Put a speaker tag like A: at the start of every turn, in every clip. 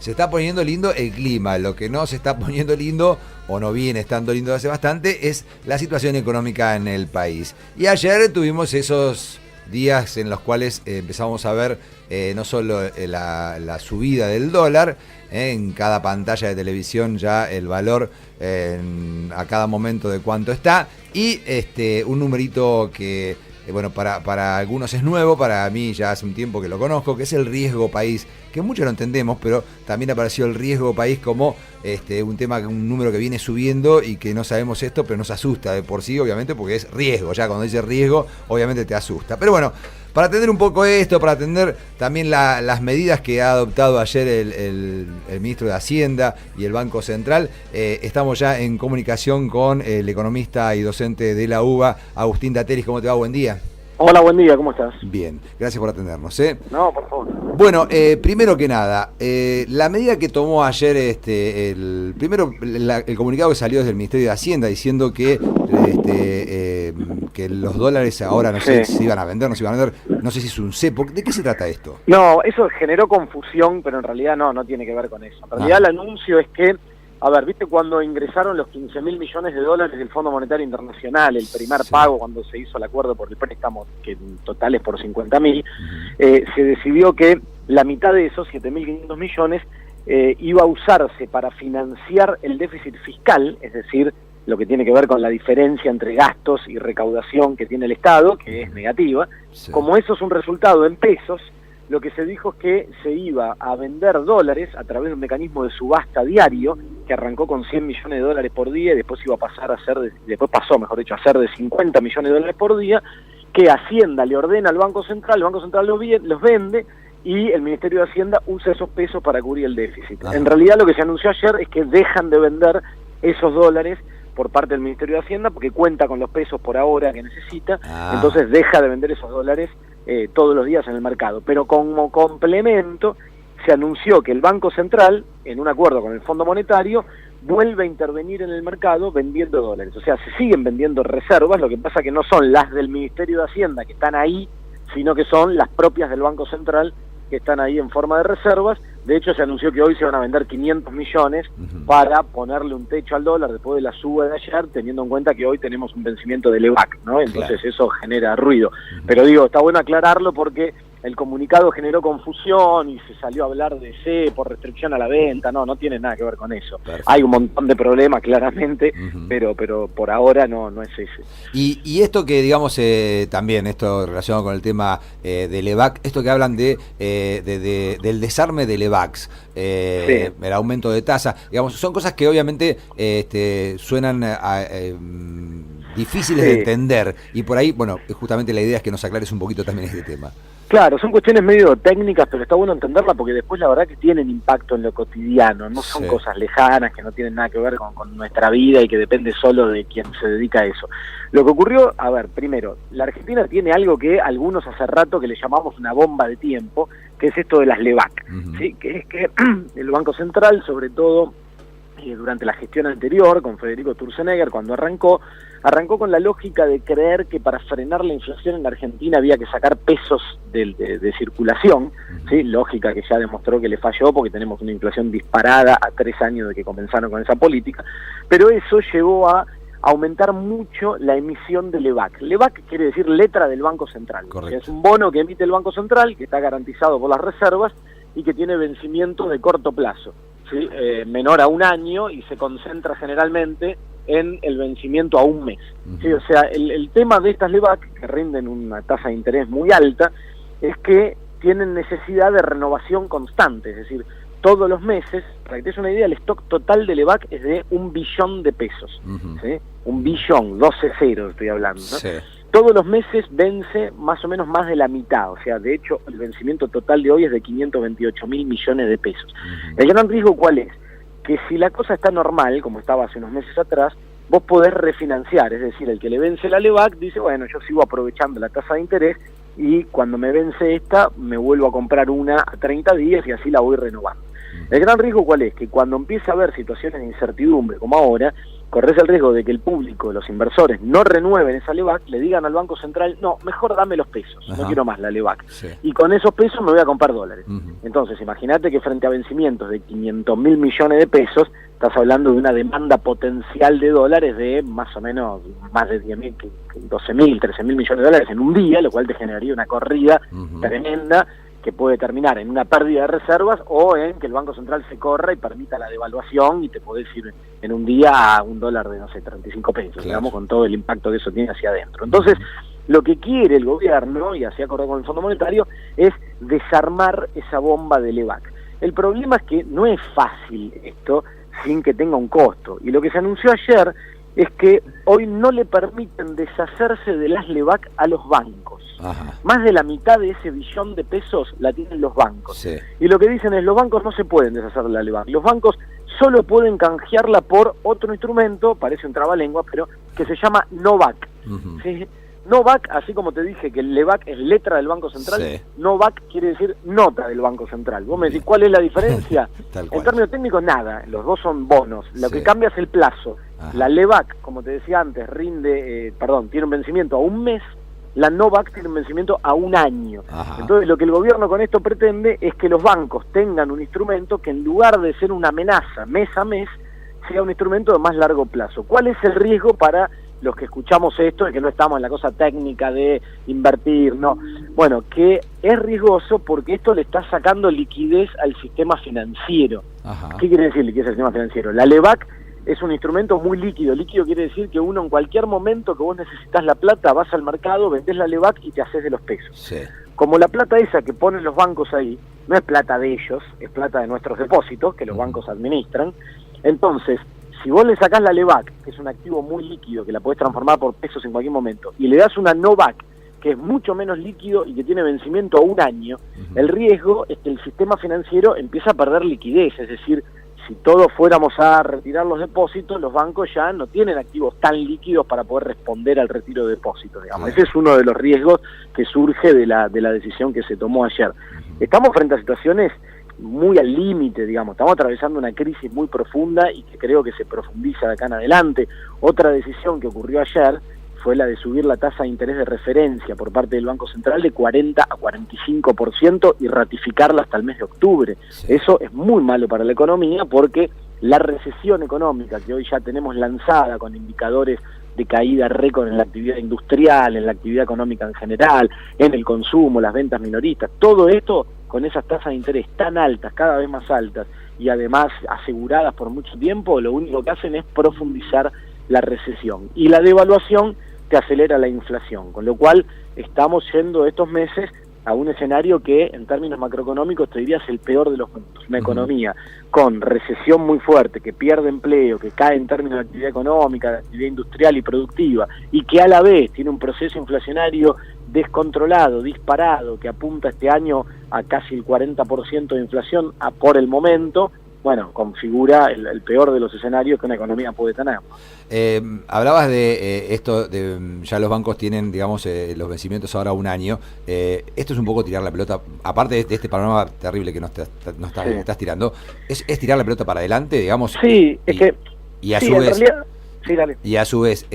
A: se está poniendo lindo el clima. Lo que no se está poniendo lindo, o no viene estando lindo hace bastante, es la situación económica en el país. Y ayer tuvimos esos días en los cuales empezamos a ver no solo la subida del dólar, en cada pantalla de televisión ya el valor a cada momento de cuánto está, y un numerito que bueno, para algunos es nuevo, para mí ya hace un tiempo que lo conozco, que es el riesgo país, que muchos lo entendemos, pero también apareció el riesgo país como un número que viene subiendo y que no sabemos esto, pero nos asusta de por sí, obviamente, porque es riesgo. Ya cuando dice riesgo, obviamente te asusta. Pero bueno, para atender un poco esto, para atender también las medidas que ha adoptado ayer el ministro de Hacienda y el Banco Central, estamos ya en comunicación con el economista y docente de la UBA, Agustín Dateris. ¿Cómo te va? Buen día.
B: Hola, buen día, ¿cómo estás?
A: Bien, gracias por atendernos.
B: No, por favor.
A: Bueno, primero que nada, la medida que tomó ayer el comunicado que salió desde el Ministerio de Hacienda diciendo que los dólares ahora no sé si iban a vender, no se iban a vender, no sé si es un cepo. ¿De qué se trata esto?
B: No, eso generó confusión, pero en realidad no tiene que ver con eso. En realidad el anuncio es que, a ver, ¿viste cuando ingresaron los 15.000 millones de dólares del Fondo Monetario Internacional, el primer pago cuando se hizo el acuerdo por el préstamo, que en total es por 50.000, se decidió que la mitad de esos 7.500 millones iba a usarse para financiar el déficit fiscal, es decir, lo que tiene que ver con la diferencia entre gastos y recaudación que tiene el Estado, que es negativa. Como eso es un resultado en pesos, lo que se dijo es que se iba a vender dólares a través de un mecanismo de subasta diario que arrancó con 100 millones de dólares por día y después iba a pasar a ser, después pasó, mejor dicho, a ser de 50 millones de dólares por día, que Hacienda le ordena al Banco Central, el Banco Central los vende y el Ministerio de Hacienda usa esos pesos para cubrir el déficit. En realidad lo que se anunció ayer es que dejan de vender esos dólares por parte del Ministerio de Hacienda porque cuenta con los pesos por ahora que necesita, entonces deja de vender esos dólares todos los días en el mercado. Pero como complemento se anunció que el Banco Central, en un acuerdo con el Fondo Monetario, vuelve a intervenir en el mercado vendiendo dólares. O sea, se siguen vendiendo reservas, lo que pasa que no son las del Ministerio de Hacienda que están ahí, sino que son las propias del Banco Central que están ahí en forma de reservas. De hecho, se anunció que hoy se van a vender 500 millones para ponerle un techo al dólar después de la suba de ayer, teniendo en cuenta que hoy tenemos un vencimiento del EVAC, ¿no? Entonces eso genera ruido. Pero digo, está bueno aclararlo porque el comunicado generó confusión y se salió a hablar de cepo, restricción a la venta. No tiene nada que ver con eso. Perfecto. Hay un montón de problemas, claramente, pero por ahora no es ese.
A: Y esto que, digamos, también, esto relacionado con el tema del EVAC, esto que hablan del desarme del EVAX, el aumento de tasa, digamos, son cosas que obviamente suenan difíciles de entender, y por ahí, bueno, justamente la idea es que nos aclares un poquito también este tema.
B: Claro, son cuestiones medio técnicas, pero está bueno entenderla porque después la verdad que tienen impacto en lo cotidiano, no son cosas lejanas que no tienen nada que ver con nuestra vida y que depende solo de quien se dedica a eso. Lo que ocurrió, a ver, primero, la Argentina tiene algo que algunos hace rato que le llamamos una bomba de tiempo, que es esto de las LEVAC, ¿sí? Que es que el Banco Central, sobre todo durante la gestión anterior, con Federico Sturzenegger, cuando arrancó con la lógica de creer que para frenar la inflación en la Argentina había que sacar pesos de circulación, ¿sí? Lógica que ya demostró que le falló porque tenemos una inflación disparada a 3 años de que comenzaron con esa política, pero eso llevó a aumentar mucho la emisión de LEVAC. LEVAC quiere decir letra del Banco Central. Correcto. Es un bono que emite el Banco Central, que está garantizado por las reservas y que tiene vencimiento de corto plazo, ¿sí? Menor a 1 año, y se concentra generalmente en el vencimiento a 1 mes. ¿Sí? O sea, el tema de estas LEVAC, que rinden una tasa de interés muy alta, es que tienen necesidad de renovación constante, es decir, todos los meses, para que te des una idea, el stock total de LEVAC es de 1 billón de pesos, ¿sí? 1 billón, 12 ceros estoy hablando, ¿no? Sí. Todos los meses vence más o menos más de la mitad, o sea, de hecho, el vencimiento total de hoy es de 528.000 millones de pesos. El gran riesgo, ¿cuál es? Que si la cosa está normal, como estaba hace unos meses atrás, vos podés refinanciar, es decir, el que le vence la LEVAC dice, bueno, yo sigo aprovechando la tasa de interés y cuando me vence esta, me vuelvo a comprar una a 30 días y así la voy renovando. El gran riesgo, ¿cuál es? Que cuando empieza a haber situaciones de incertidumbre, como ahora, corres el riesgo de que el público, los inversores, no renueven esa LEVAC, le digan al Banco Central, no, mejor dame los pesos, no quiero más la LEVAC. Sí. Y con esos pesos me voy a comprar dólares. Entonces, imagínate que frente a vencimientos de 500.000 millones de pesos, estás hablando de una demanda potencial de dólares de más o menos más de 10.000, 12.000, 13.000 millones de dólares en un día, lo cual te generaría una corrida tremenda, que puede terminar en una pérdida de reservas o en que el Banco Central se corra y permita la devaluación y te podés ir en un día a un dólar de, no sé, 35 pesos, claro, digamos, con todo el impacto que eso tiene hacia adentro. Entonces, lo que quiere el gobierno, y así acordó con el Fondo Monetario, es desarmar esa bomba de LEVAC. El problema es que no es fácil esto sin que tenga un costo. Y lo que se anunció ayer es que hoy no le permiten deshacerse de las LEVAC a los bancos. Más de la mitad de ese billón de pesos la tienen los bancos. Sí. Y lo que dicen es, los bancos no se pueden deshacer de la LEVAC. Los bancos solo pueden canjearla por otro instrumento, parece un trabalengua, pero que se llama NOVAC. ¿Sí? NOVAC, así como te dije que el LEVAC es letra del Banco Central, sí, NOVAC quiere decir nota del Banco Central. Vos me decís, ¿cuál es la diferencia? En términos técnicos, nada, los dos son bonos. Lo que cambia es el plazo. La LEVAC, como te decía antes, tiene un vencimiento a un mes, la NOVAC tiene un vencimiento a un año. Entonces, lo que el gobierno con esto pretende es que los bancos tengan un instrumento que en lugar de ser una amenaza mes a mes, sea un instrumento de más largo plazo. ¿Cuál es el riesgo para los que escuchamos esto, de que no estamos en la cosa técnica de invertir, no? Bueno, que es riesgoso porque esto le está sacando liquidez al sistema financiero. ¿Qué quiere decir liquidez al sistema financiero? La LEVAC es un instrumento muy líquido. Líquido quiere decir que uno en cualquier momento que vos necesitas la plata, vas al mercado, vendés la LEVAC y te haces de los pesos. Sí. Como la plata esa que ponen los bancos ahí, no es plata de ellos, es plata de nuestros depósitos, que los bancos administran. Entonces, si vos le sacás la LEVAC, que es un activo muy líquido, que la podés transformar por pesos en cualquier momento, y le das una NOVAC, que es mucho menos líquido y que tiene vencimiento a un año, el riesgo es que el sistema financiero empieza a perder liquidez. Es decir, si todos fuéramos a retirar los depósitos, los bancos ya no tienen activos tan líquidos para poder responder al retiro de depósitos, digamos. Ese es uno de los riesgos que surge de la decisión que se tomó ayer. Estamos frente a situaciones muy al límite, digamos, estamos atravesando una crisis muy profunda y que creo que se profundiza de acá en adelante. Otra decisión que ocurrió ayer fue la de subir la tasa de interés de referencia por parte del Banco Central de 40 a 45% y ratificarla hasta el mes de octubre. Sí. Eso es muy malo para la economía porque la recesión económica que hoy ya tenemos lanzada con indicadores de caída récord en la actividad industrial, en la actividad económica en general, en el consumo, las ventas minoristas, todo esto con esas tasas de interés tan altas, cada vez más altas, y además aseguradas por mucho tiempo, lo único que hacen es profundizar la recesión. Y la devaluación te acelera la inflación, con lo cual estamos yendo estos meses a un escenario que en términos macroeconómicos te diría es el peor de los mundos. Una economía con recesión muy fuerte, que pierde empleo, que cae en términos de actividad económica, de actividad industrial y productiva, y que a la vez tiene un proceso inflacionario descontrolado, disparado, que apunta este año a casi el 40% de inflación por el momento. Bueno, configura el peor de los escenarios que una economía puede tener.
A: Hablabas de esto, de ya los bancos tienen, digamos, los vencimientos ahora a un año. Esto es un poco tirar la pelota, aparte de este panorama terrible que estás tirando, es tirar la pelota para adelante, digamos.
B: Sí, y a su vez, en realidad, sí, dale.
A: Y a su vez,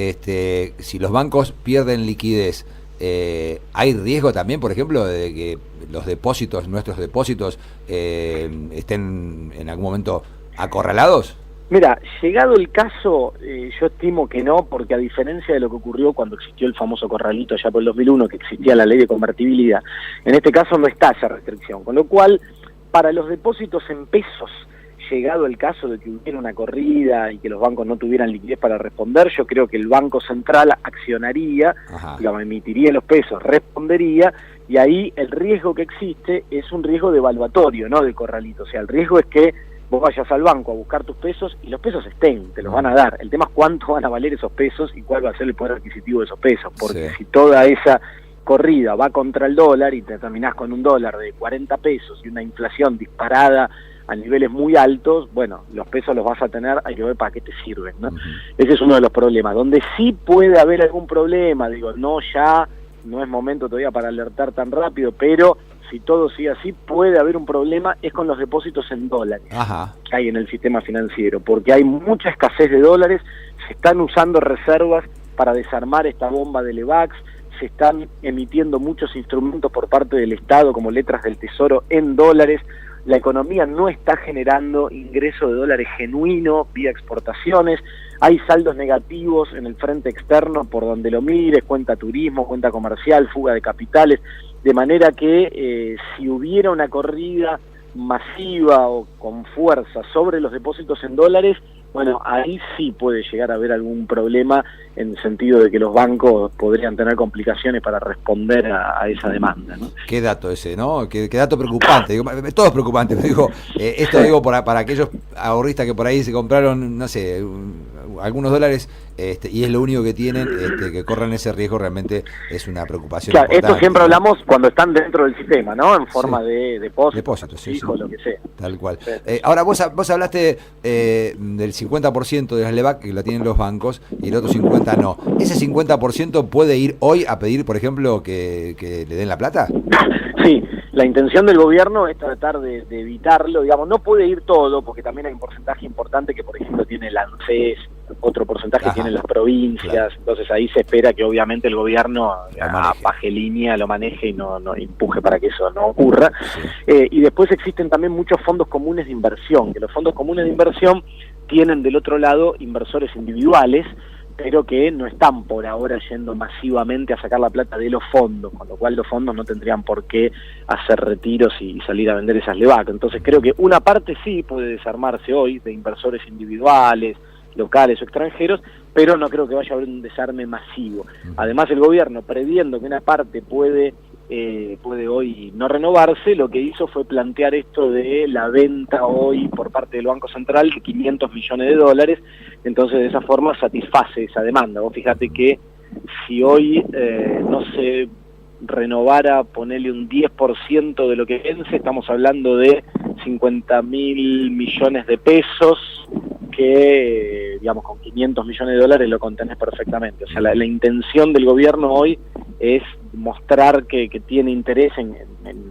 A: si los bancos pierden liquidez, ¿hay riesgo también, por ejemplo, de que los depósitos, nuestros depósitos, estén en algún momento acorralados?
B: Mira, llegado el caso, yo estimo que no, porque a diferencia de lo que ocurrió cuando existió el famoso corralito ya por el 2001, que existía la ley de convertibilidad, en este caso no está esa restricción, con lo cual, para los depósitos en pesos, llegado el caso de que hubiera una corrida y que los bancos no tuvieran liquidez para responder, yo creo que el Banco Central accionaría, digamos, emitiría los pesos, respondería, y ahí el riesgo que existe es un riesgo devaluatorio, no de corralito. O sea, el riesgo es que vos vayas al banco a buscar tus pesos y los pesos estén, te los van a dar. El tema es cuánto van a valer esos pesos y cuál va a ser el poder adquisitivo de esos pesos, porque si toda esa corrida va contra el dólar y te terminás con un dólar de 40 pesos y una inflación disparada a niveles muy altos, bueno, los pesos los vas a tener, hay que ver para qué te sirven, ¿no? Ese es uno de los problemas. Donde sí puede haber algún problema, digo, no es momento todavía para alertar tan rápido, pero si todo sigue así, puede haber un problema, es con los depósitos en dólares
A: Ajá.
B: que hay en el sistema financiero, porque hay mucha escasez de dólares, se están usando reservas para desarmar esta bomba de Levax, se están emitiendo muchos instrumentos por parte del Estado como letras del Tesoro en dólares, la economía no está generando ingreso de dólares genuino vía exportaciones, hay saldos negativos en el frente externo por donde lo mires, cuenta turismo, cuenta comercial, fuga de capitales, de manera que si hubiera una corrida masiva o con fuerza sobre los depósitos en dólares, bueno, ahí sí puede llegar a haber algún problema en el sentido de que los bancos podrían tener complicaciones para responder a esa demanda, ¿no?
A: Qué dato ese, ¿no? Qué dato preocupante. Digo, todo es preocupante, pero digo, esto digo para aquellos ahorristas que por ahí se compraron, no sé, algunos dólares y es lo único que tienen, que corran ese riesgo, realmente es una preocupación.
B: Claro, esto siempre hablamos cuando están dentro del sistema, ¿no? En forma de
A: depósitos,
B: fijos, lo que sea.
A: Tal cual.
B: Sí.
A: Ahora, vos hablaste del 50% de las LEVAC que la tienen los bancos y el otro 50% no. ¿Ese 50% puede ir hoy a pedir, por ejemplo, que le den la plata?
B: Sí, la intención del gobierno es tratar de evitarlo, digamos, no puede ir todo, porque también hay un porcentaje importante que, por ejemplo, tiene el ANSES, otro porcentaje tienen las provincias, claro. Entonces ahí se espera que obviamente el gobierno baje línea, lo maneje y no empuje para que eso no ocurra. Sí. Y después existen también muchos fondos comunes de inversión, que los fondos comunes de inversión tienen del otro lado inversores individuales, pero que no están por ahora yendo masivamente a sacar la plata de los fondos, con lo cual los fondos no tendrían por qué hacer retiros y salir a vender esas LEVAC. Entonces creo que una parte sí puede desarmarse hoy de inversores individuales, locales o extranjeros, pero no creo que vaya a haber un desarme masivo. Además el gobierno, previendo que una parte puede hoy no renovarse, lo que hizo fue plantear esto de la venta hoy por parte del Banco Central de 500 millones de dólares, entonces de esa forma satisface esa demanda. Vos fíjate que si hoy no se renovara, ponerle un 10% de lo que vence, estamos hablando de 50.000 millones de pesos, que digamos con 500 millones de dólares lo contenés perfectamente. O sea, la intención del gobierno hoy es mostrar que tiene interés en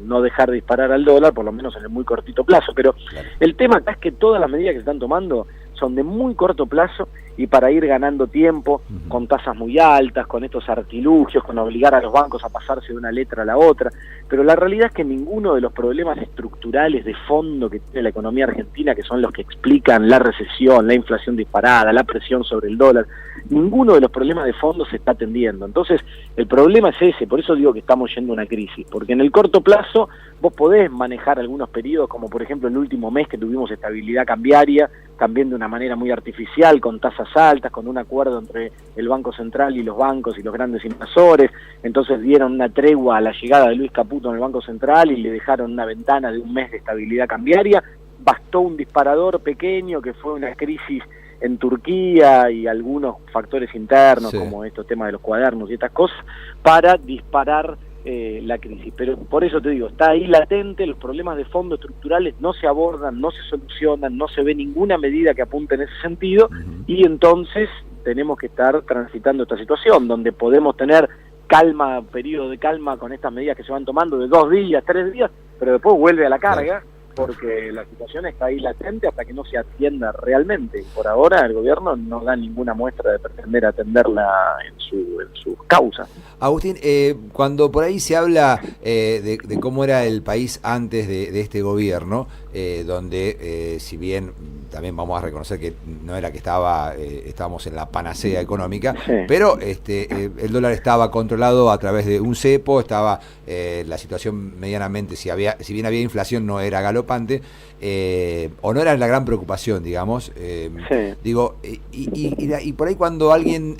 B: no dejar de disparar al dólar, por lo menos en el muy cortito plazo, pero claro. El tema acá es que todas las medidas que se están tomando son de muy corto plazo y para ir ganando tiempo, con tasas muy altas, con estos artilugios, con obligar a los bancos a pasarse de una letra a la otra, pero la realidad es que ninguno de los problemas estructurales de fondo que tiene la economía argentina, que son los que explican la recesión, la inflación disparada, la presión sobre el dólar, ninguno de los problemas de fondo se está atendiendo. Entonces, el problema es ese, por eso digo que estamos yendo a una crisis, porque en el corto plazo vos podés manejar algunos periodos, como por ejemplo el último mes que tuvimos estabilidad cambiaria, también de una manera muy artificial, con tasas altas, con un acuerdo entre el Banco Central y los bancos y los grandes inversores, entonces dieron una tregua a la llegada de Luis Caputo en el Banco Central y le dejaron una ventana de un mes de estabilidad cambiaria. Bastó un disparador pequeño que fue una crisis en Turquía y algunos factores internos, como estos temas de los cuadernos y estas cosas, para disparar la crisis. Pero por eso te digo, está ahí latente, los problemas de fondo estructurales no se abordan, no se solucionan, no se ve ninguna medida que apunte en ese sentido, y entonces tenemos que estar transitando esta situación, donde podemos tener calma, periodo de calma con estas medidas que se van tomando de 2 días, 3 días, pero después vuelve a la carga, porque la situación está ahí latente hasta que no se atienda realmente. Por ahora el gobierno no da ninguna muestra de pretender atenderla en sus causas.
A: Agustín, cuando por ahí se habla de cómo era el país antes de este gobierno, donde si bien también vamos a reconocer que no era que estábamos en la panacea económica, pero el dólar estaba controlado a través de un cepo, estaba la situación medianamente, si bien había inflación no era galopante, o no era la gran preocupación, digamos. Digo, y por ahí cuando alguien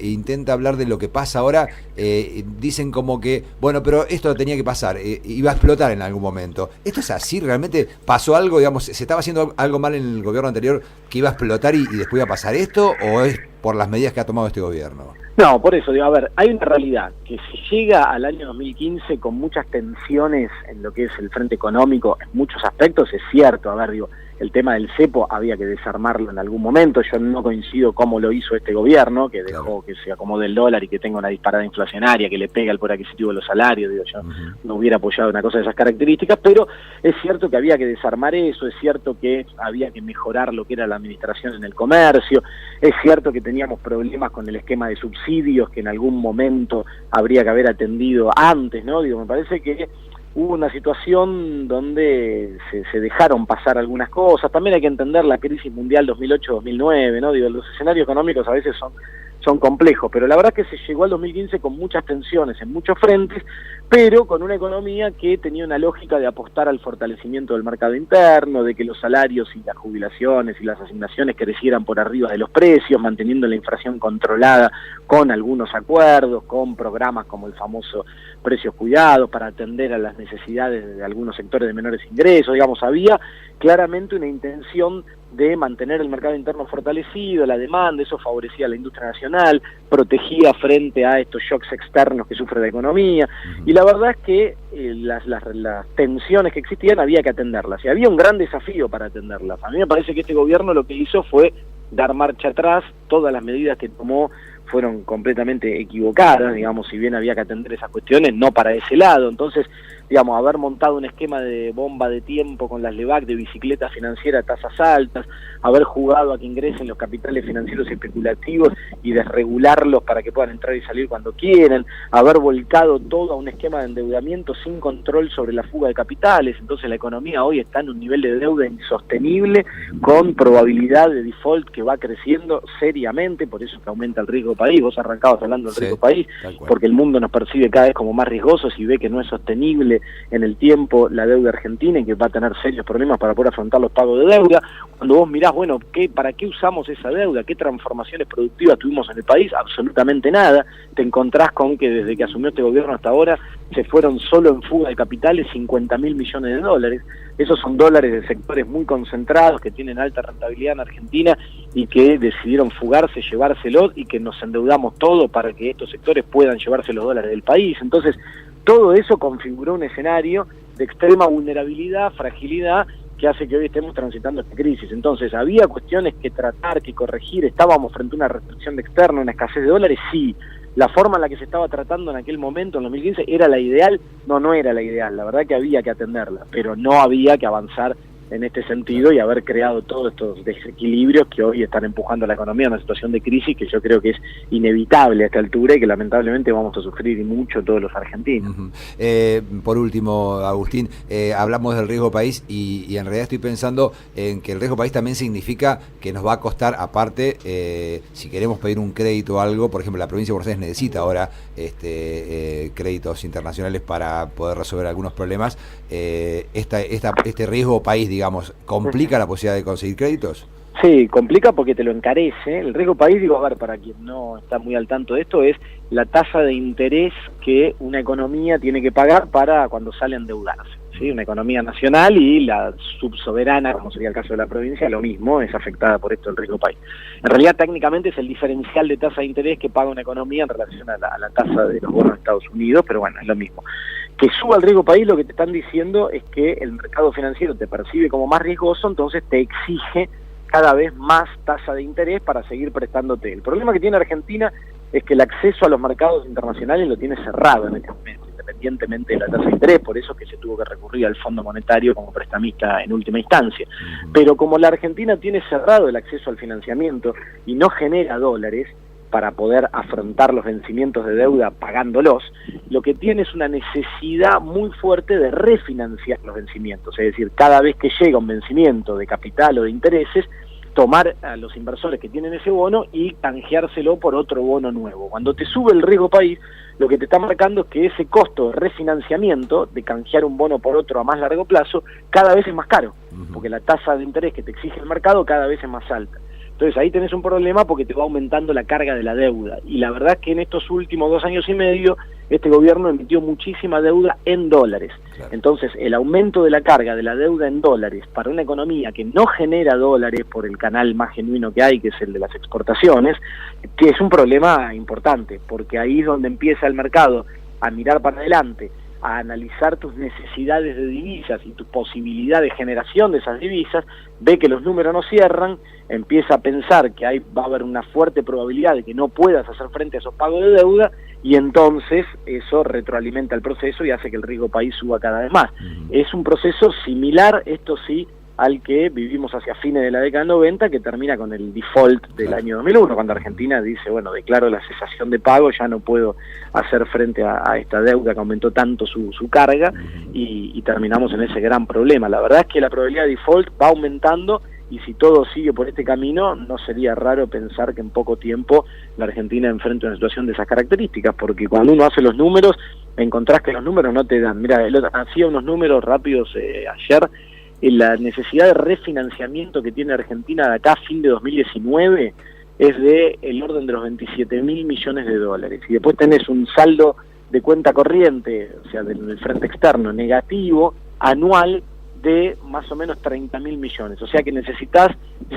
A: intenta hablar de lo que pasa ahora, dicen como que, bueno, pero esto tenía que pasar, iba a explotar en algún momento. ¿Esto es así? ¿Realmente pasó algo? Digamos, ¿se estaba haciendo algo mal en el gobierno anterior que iba a explotar y después iba a pasar esto? ¿O es por las medidas que ha tomado este gobierno?
B: No, por eso, digo, a ver, hay una realidad, que si llega al año 2015 con muchas tensiones en lo que es el frente económico, en muchos aspectos, es cierto, a ver, digo, el tema del cepo había que desarmarlo en algún momento. Yo no coincido cómo lo hizo este gobierno, que dejó que se acomode el dólar y que tenga una disparada inflacionaria, que le pega al poder adquisitivo de los salarios. Digo, yo no hubiera apoyado una cosa de esas características, pero es cierto que había que desarmar eso, es cierto que había que mejorar lo que era la administración en el comercio, es cierto que teníamos problemas con el esquema de subsidios que en algún momento habría que haber atendido antes, ¿no? Digo, me parece que hubo una situación donde se dejaron pasar algunas cosas. También hay que entender la crisis mundial 2008-2009, ¿no? Digo, los escenarios económicos a veces son complejos, pero la verdad es que se llegó al 2015 con muchas tensiones en muchos frentes, pero con una economía que tenía una lógica de apostar al fortalecimiento del mercado interno, de que los salarios y las jubilaciones y las asignaciones crecieran por arriba de los precios, manteniendo la inflación controlada con algunos acuerdos, con programas como el famoso precios cuidados para atender a las necesidades de algunos sectores de menores ingresos. Digamos, había claramente una intención de mantener el mercado interno fortalecido, la demanda, eso favorecía a la industria nacional, protegía frente a estos shocks externos que sufre la economía, y la verdad es que las tensiones que existían había que atenderlas, y había un gran desafío para atenderlas. A mí me parece que este gobierno lo que hizo fue dar marcha atrás, todas las medidas que tomó fueron completamente equivocadas, digamos, si bien había que atender esas cuestiones, no para ese lado. Entonces, digamos, haber montado un esquema de bomba de tiempo con las LEVAC de bicicleta financiera a tasas altas, haber jugado a que ingresen los capitales financieros especulativos y desregularlos para que puedan entrar y salir cuando quieren, haber volcado todo a un esquema de endeudamiento sin control sobre la fuga de capitales. Entonces la economía hoy está en un nivel de deuda insostenible, con probabilidad de default que va creciendo seriamente, por eso que aumenta el riesgo país. Vos arrancabas hablando del riesgo país, porque el mundo nos percibe cada vez como más riesgosos y ve que no es sostenible en el tiempo la deuda argentina y que va a tener serios problemas para poder afrontar los pagos de deuda. Cuando vos mirás, bueno, ¿para qué usamos esa deuda? ¿Qué transformaciones productivas tuvimos en el país? Absolutamente nada. Te encontrás con que desde que asumió este gobierno hasta ahora se fueron solo en fuga de capitales 50.000 millones de dólares. Esos son dólares de sectores muy concentrados que tienen alta rentabilidad en Argentina y que decidieron fugarse, llevárselos, y que nos endeudamos todo para que estos sectores puedan llevarse los dólares del país. Entonces, todo eso configuró un escenario de extrema vulnerabilidad, fragilidad, que hace que hoy estemos transitando esta crisis. Entonces, ¿había cuestiones que tratar, que corregir? ¿Estábamos frente a una restricción externa, una escasez de dólares? Sí. ¿La forma en la que se estaba tratando en aquel momento, en 2015, era la ideal? No era la ideal. La verdad que había que atenderla, pero no había que avanzar en este sentido y haber creado todos estos desequilibrios que hoy están empujando a la economía a una situación de crisis que yo creo que es inevitable a esta altura y que lamentablemente vamos a sufrir y mucho todos los argentinos.
A: Por último, Agustín, hablamos del riesgo país y en realidad estoy pensando en que el riesgo país también significa que nos va a costar, aparte, si queremos pedir un crédito o algo, por ejemplo, la provincia de Buenos Aires necesita ahora créditos internacionales para poder resolver algunos problemas. Este riesgo país, digamos, ¿complica la posibilidad de conseguir créditos?
B: Sí, complica porque te lo encarece. El riesgo país, digo, a ver, para quien no está muy al tanto de esto, es la tasa de interés que una economía tiene que pagar para cuando sale a endeudarse, ¿sí? Una economía nacional y la subsoberana, como sería el caso de la provincia, lo mismo, es afectada por esto el riesgo país. En realidad, técnicamente es el diferencial de tasa de interés que paga una economía en relación a la tasa de los bonos de Estados Unidos, pero bueno, es lo mismo. Que suba el riesgo país, lo que te están diciendo es que el mercado financiero te percibe como más riesgoso, entonces te exige cada vez más tasa de interés para seguir prestándote. El problema que tiene Argentina es que el acceso a los mercados internacionales lo tiene cerrado en este momento, independientemente de la tasa de interés, por eso es que se tuvo que recurrir al Fondo Monetario como prestamista en última instancia. Pero como la Argentina tiene cerrado el acceso al financiamiento y no genera dólares para poder afrontar los vencimientos de deuda pagándolos, lo que tiene es una necesidad muy fuerte de refinanciar los vencimientos, es decir, cada vez que llega un vencimiento de capital o de intereses, tomar a los inversores que tienen ese bono y canjeárselo por otro bono nuevo. Cuando te sube el riesgo país, lo que te está marcando es que ese costo de refinanciamiento, de canjear un bono por otro a más largo plazo, cada vez es más caro, porque la tasa de interés que te exige el mercado cada vez es más alta. Entonces ahí tenés un problema porque te va aumentando la carga de la deuda. Y la verdad es que en estos últimos 2 años y medio, este gobierno emitió muchísima deuda en dólares. Claro. Entonces el aumento de la carga de la deuda en dólares para una economía que no genera dólares por el canal más genuino que hay, que es el de las exportaciones, que es un problema importante, porque ahí es donde empieza el mercado a mirar para adelante, a analizar tus necesidades de divisas y tu posibilidad de generación de esas divisas, ve que los números no cierran, empieza a pensar que va a haber una fuerte probabilidad de que no puedas hacer frente a esos pagos de deuda, y entonces eso retroalimenta el proceso y hace que el riesgo país suba cada vez más. Es un proceso similar, esto sí, al que vivimos hacia fines de la década del 90, que termina con el default del año 2001, cuando Argentina dice, bueno, declaro la cesación de pago, ya no puedo hacer frente a esta deuda que aumentó tanto su carga, y terminamos en ese gran problema. La verdad es que la probabilidad de default va aumentando, y si todo sigue por este camino, no sería raro pensar que en poco tiempo la Argentina enfrente una situación de esas características, porque cuando uno hace los números, encontrás que los números no te dan. Mira, hacía unos números rápidos ayer. La necesidad de refinanciamiento que tiene Argentina de acá a fin de 2019 es de el orden de los 27.000 millones de dólares. Y después tenés un saldo de cuenta corriente, o sea, del frente externo negativo, anual, de más o menos 30.000 millones. O sea que necesitas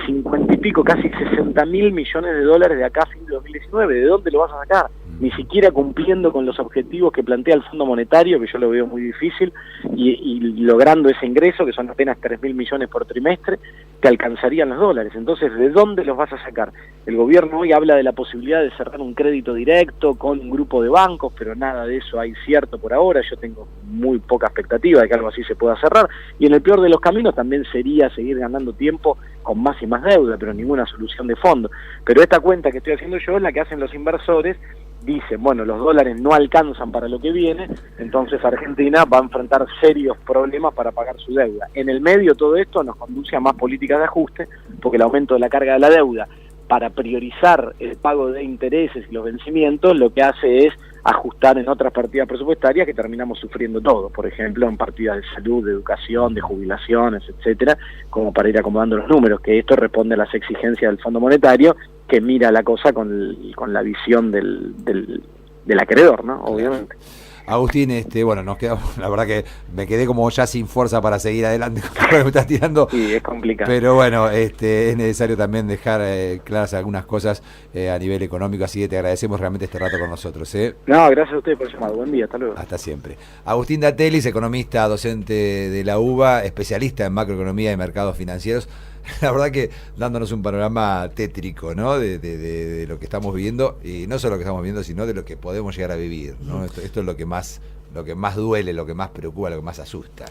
B: 50 y pico, casi 60.000 millones de dólares de acá a fin de 2019. ¿De dónde lo vas a sacar? Ni siquiera cumpliendo con los objetivos que plantea el Fondo Monetario, que yo lo veo muy difícil, y logrando ese ingreso, que son apenas 3.000 millones por trimestre, te alcanzarían los dólares. Entonces, ¿de dónde los vas a sacar? El gobierno hoy habla de la posibilidad de cerrar un crédito directo con un grupo de bancos, pero nada de eso hay cierto por ahora. Yo tengo muy poca expectativa de que algo así se pueda cerrar, y en el peor de los caminos también sería seguir ganando tiempo con más y más deuda, pero ninguna solución de fondo. Pero esta cuenta que estoy haciendo yo es la que hacen los inversores. Dicen, bueno, los dólares no alcanzan para lo que viene, entonces Argentina va a enfrentar serios problemas para pagar su deuda. En el medio todo esto nos conduce a más políticas de ajuste, porque el aumento de la carga de la deuda para priorizar el pago de intereses y los vencimientos, lo que hace es ajustar en otras partidas presupuestarias que terminamos sufriendo todos, por ejemplo en partidas de salud, de educación, de jubilaciones, etcétera, como para ir acomodando los números, que esto responde a las exigencias del Fondo Monetario, que mira la cosa con la visión del acreedor, ¿no? Obviamente.
A: Agustín, bueno, nos quedamos, la verdad que me quedé como ya sin fuerza para seguir adelante con lo que me estás tirando.
B: Sí, es complicado.
A: Pero bueno, es necesario también dejar claras algunas cosas a nivel económico, así que te agradecemos realmente este rato con nosotros.
B: No, gracias a ustedes por el llamado. Buen día, hasta luego.
A: Hasta siempre. Agustín Datelis, economista, docente de la UBA, especialista en macroeconomía y mercados financieros. La verdad que dándonos un panorama tétrico, ¿no? De lo que estamos viviendo, y no solo lo que estamos viviendo, sino de lo que podemos llegar a vivir, ¿no? Esto es lo que más duele, lo que más preocupa, lo que más asusta.